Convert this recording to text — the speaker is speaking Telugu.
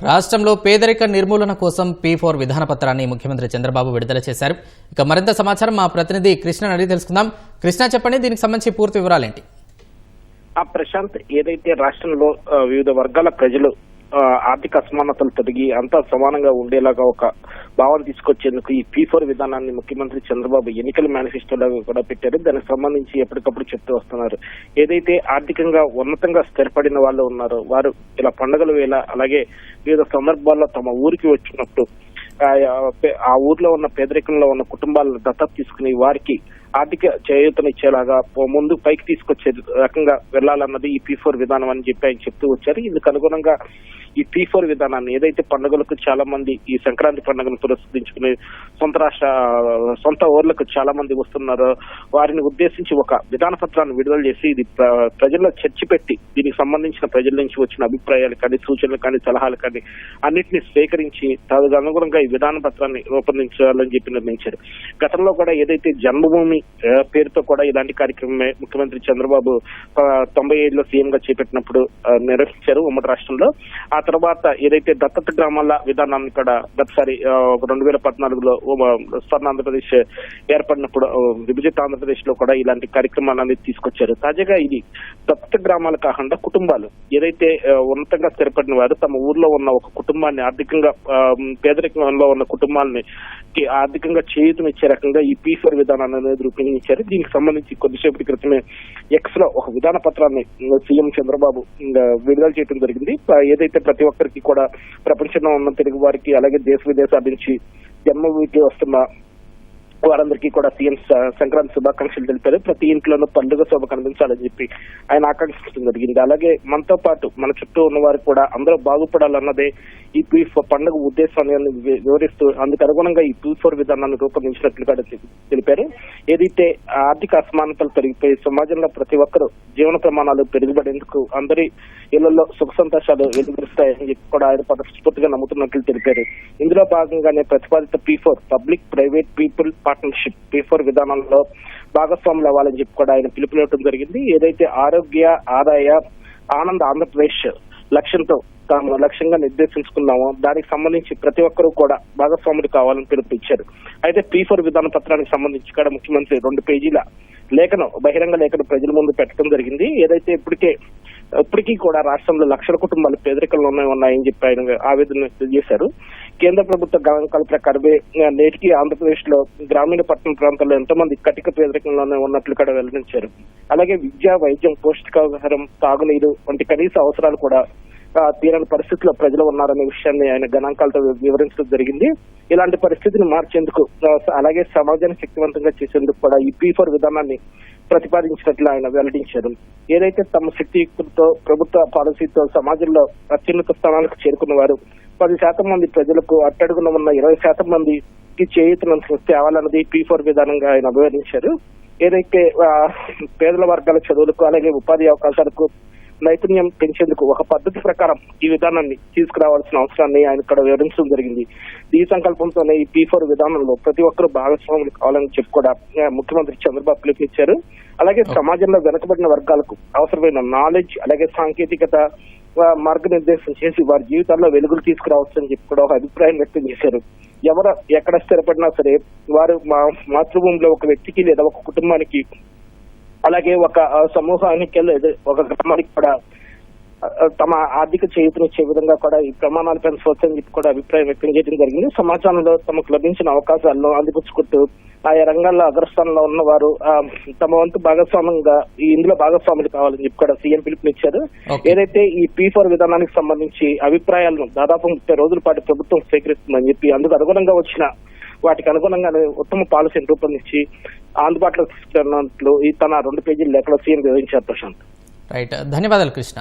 రాష్ట్రంలో పేదరిక నిర్మూలన కోసం P4 విధాన పత్రాన్ని ముఖ్యమంత్రి చంద్రబాబు విడుదల చేశారు. ఇక మరింత సమాచారం మా ప్రతినిధి కృష్ణ అడిగి తెలుసుకుందాం. కృష్ణ, చెప్పండి, దీనికి సంబంధించి పూర్తి వివరాలేంటి? ప్రశాంత్, ఏదైతే రాష్ట్రంలో వివిధ వర్గాల ప్రజలు ఆర్థిక అసమానతలు తొలగి అంతా సమానంగా ఉండేలాగా ఒక భావన తీసుకొచ్చేందుకు ఈ P4 విధానాన్ని ముఖ్యమంత్రి చంద్రబాబు ఎన్నికల మేనిఫెస్టోలో కూడా పెట్టారు. దానికి సంబంధించి ఎప్పటికప్పుడు చెప్తూ వస్తున్నారు. ఏదైతే ఆర్థికంగా ఉన్నతంగా స్థిరపడిన వాళ్ళు ఉన్నారో వారు ఇలా పండుగల వేళ అలాగే వివిధ సందర్భాల్లో తమ ఊరికి వచ్చినప్పుడు ఆ ఊర్లో ఉన్న పేదరికంలో ఉన్న కుటుంబాలను దత్తత తీసుకుని వారికి ఆర్థిక చేయూతనిచ్చేలాగా ముందు పైకి తీసుకొచ్చే రకంగా వెళ్లాలన్నది ఈ P4 విధానం అని చెప్పి ఆయన చెప్తూ వచ్చారు. ఇందుకు అనుగుణంగా ఈ P4 విధానాన్ని ఏదైతే పండుగలకు చాలా మంది ఈ సంక్రాంతి పండుగను పురస్కరించుకుని సొంత ఊర్లకు చాలా మంది వస్తున్నారో వారిని ఉద్దేశించి ఒక విధాన పత్రాన్ని విడుదల చేసి ఇది ప్రజల్లో చర్చ పెట్టి దీనికి సంబంధించిన ప్రజల నుంచి వచ్చిన అభిప్రాయాలు కానీ సూచనలు కానీ సలహాలు కానీ అన్నింటినీ స్వీకరించి తదకు అనుగుణంగా ఈ విధాన పత్రాన్ని రూపొందించాలని చెప్పి నిర్ణయించారు. గతంలో కూడా ఏదైతే జన్మభూమి పేరుతో కూడా ఇలాంటి కార్యక్రమమే ముఖ్యమంత్రి చంద్రబాబు 97లో సీఎం గా చేపట్టినప్పుడు నిర్వహించారు ఉమ్మడి రాష్ట్రంలో. ఆ తర్వాత ఏదైతే దత్తత గ్రామాల విధానాన్ని కూడా గతసారి 2014లో స్వర్ణ ఆంధ్రప్రదేశ్ ఏర్పడినప్పుడు విభజిత ఆంధ్రప్రదేశ్ లో కూడా ఇలాంటి కార్యక్రమాన్ని తీసుకొచ్చారు. తాజాగా ఇది దత్తత గ్రామాలు కాకుండా కుటుంబాలు ఏదైతే ఉన్నతంగా స్థిరపడిన వారు తమ ఊర్లో ఉన్న ఒక కుటుంబాన్ని ఆర్థికంగా పేదరికంలో ఉన్న కుటుంబాలని ఆర్థికంగా చేయూతనిచ్చే రకంగా ఈ P4 విధానాన్ని అనేది రూపొందించారు. దీనికి సంబంధించి కొద్దిసేపటి క్రితమే ఎక్స్ లో ఒక విధాన పత్రాన్ని సీఎం చంద్రబాబు విడుదల చేయడం జరిగింది. ఏదైతే ప్రతి ఒక్కరికి కూడా ప్రపంచంలో ఉన్న తెలుగు వారికి అలాగే దేశ విదేశాల నుంచి జన్మభూమికి వస్తున్న వారందరికీ కూడా సీఎం సంక్రాంతి శుభాకాంక్షలు తెలిపారు. ప్రతి ఇంట్లోనూ పండుగ శోభ కనిపించాలని చెప్పి ఆయన ఆకాంక్షించడం జరిగింది. అలాగే మనతో పాటు మన చుట్టూ ఉన్న వారికి కూడా అందరూ బాగుపడాలన్నదే ఈ పండుగ ఉద్దేశాన్ని వివరిస్తూ అందుకు అనుగుణంగా ఈ P4 విధానాన్ని రూపొందించినట్లుగా తెలిపారు. ఏదైతే ఆర్థిక అసమానతలు పెరిగిపోయి సమాజంలో ప్రతి ఒక్కరూ జీవన ప్రమాణాలు పెరుగుబడేందుకు అందరి ఇళ్లలో సుఖ సంతోషాలు వెలువరిస్తాయని చెప్పి కూడా ఆయన స్ఫూర్తిగా నమ్ముతున్నట్లు తెలిపారు. ఇందులో భాగంగానే ప్రతిపాదిత P4 public private people partnership P4 విధానంలో భాగస్వాములు అవ్వాలని చెప్పి కూడా ఆయన పిలుపునివ్వడం జరిగింది. ఏదైతే ఆరోగ్య ఆదాయ ఆనంద ఆంధ్రప్రదేశ్ లక్ష్యంతో తాము లక్ష్యంగా నిర్దేశించుకున్నామో దానికి సంబంధించి ప్రతి ఒక్కరూ కూడా భాగస్వాములు కావాలని పిలుపునిచ్చారు. అయితే P4 విధాన పత్రానికి సంబంధించి కూడా ముఖ్యమంత్రి 2 పేజీల బహిరంగ లేఖను ప్రజల ముందు పెట్టడం జరిగింది. ఏదైతే ఇప్పటికీ కూడా రాష్ట్రంలో లక్షల కుటుంబాలు పేదరికంలోనే ఉన్నాయని చెప్పి ఆయన ఆవేదన చేశారు. కేంద్ర ప్రభుత్వ గణాంకాల ప్రకారమే నేటికి ఆంధ్రప్రదేశ్ లో గ్రామీణ పట్టణ ప్రాంతాల్లో ఎంతోమంది కటిక పేదరికంలోనే ఉన్నట్లు కూడా వెల్లడించారు. అలాగే విద్య, వైద్యం, పౌష్టికాహారం, తాగునీరు వంటి కనీస అవసరాలు కూడా తీరని పరిస్థితిలో ప్రజలు ఉన్నారనే విషయాన్ని ఆయన గణాంకాలతో వివరించడం జరిగింది. ఇలాంటి పరిస్థితిని మార్చేందుకు అలాగే సమాజాన్ని శక్తివంతంగా చేసేందుకు కూడా ఈ P4 విధానాన్ని ప్రతిపాదించినట్లు ఆయన వెల్లడించారు. ఏదైతే తమ శక్తియుక్తులతో ప్రభుత్వ పాలసీతో సమాజంలో అత్యున్నత స్థానాలకు చేరుకున్న వారు 10% మంది ప్రజలకు అట్టడుగున ఉన్న 20% మందికి చేయూతను తేవాలన్నది P4 విధానంగా ఆయన వివరించారు. ఏదైతే పేదల వర్గాల చదువులకు అలాగే ఉపాధి అవకాశాలకు నైపుణ్యం పెంచేందుకు ఒక పద్ధతి ప్రకారం ఈ విధానాన్ని తీసుకురావాల్సిన అవసరాన్ని ఆయన ఇక్కడ వివరించడం జరిగింది. ఈ సంకల్పంతోనే ఈ P4 విధానంలో ప్రతి ఒక్కరూ భాగస్వాములు కావాలని చెప్పి కూడా ముఖ్యమంత్రి చంద్రబాబు పిలుపునిచ్చారు. అలాగే సమాజంలో వెనుకబడిన వర్గాలకు అవసరమైన నాలెడ్జ్ అలాగే సాంకేతికత మార్గనిర్దేశం చేసి వారి జీవితాల్లో వెలుగులు తీసుకురావచ్చని చెప్పి కూడా ఒక అభిప్రాయం వ్యక్తం చేశారు. ఎవరు ఎక్కడ స్థిరపడినా సరే వారు మాతృభూమిలో ఒక వ్యక్తికి లేదా ఒక కుటుంబానికి అలాగే ఒక సమూహానికి ఒక గ్రామానికి కూడా తమ ఆర్థిక చేయూతనిచ్చే విధంగా కూడా ఈ ప్రమాణాలు పెంచవచ్చని చెప్పి కూడా అభిప్రాయం వ్యక్తం చేయడం జరిగింది. సమాజంలో తమకు లభించిన అవకాశాలను అందిపుచ్చుకుంటూ ఆయా రంగాల్లో అగ్రస్థానంలో ఉన్న వారు తమ వంతు భాగస్వామ్యంగా ఇందులో భాగస్వాములు కావాలని చెప్పి కూడా సీఎం పిలుపునిచ్చారు. ఏదైతే ఈ P4 విధానానికి సంబంధించి అభిప్రాయాలను దాదాపు 30 రోజుల పాటు ప్రభుత్వం స్వీకరిస్తుందని చెప్పి అందుకు అనుగుణంగా వచ్చిన వాటికి అనుగుణంగానే ఉత్తమ పాలసీని రూపొందించి అందుబాటులో తీసుకున్నట్లు తన 2 పేజీల లేఖలో సీఎం వివరించారు. ప్రశాంత్, రైట్, ధన్యవాదాలు కృష్ణ.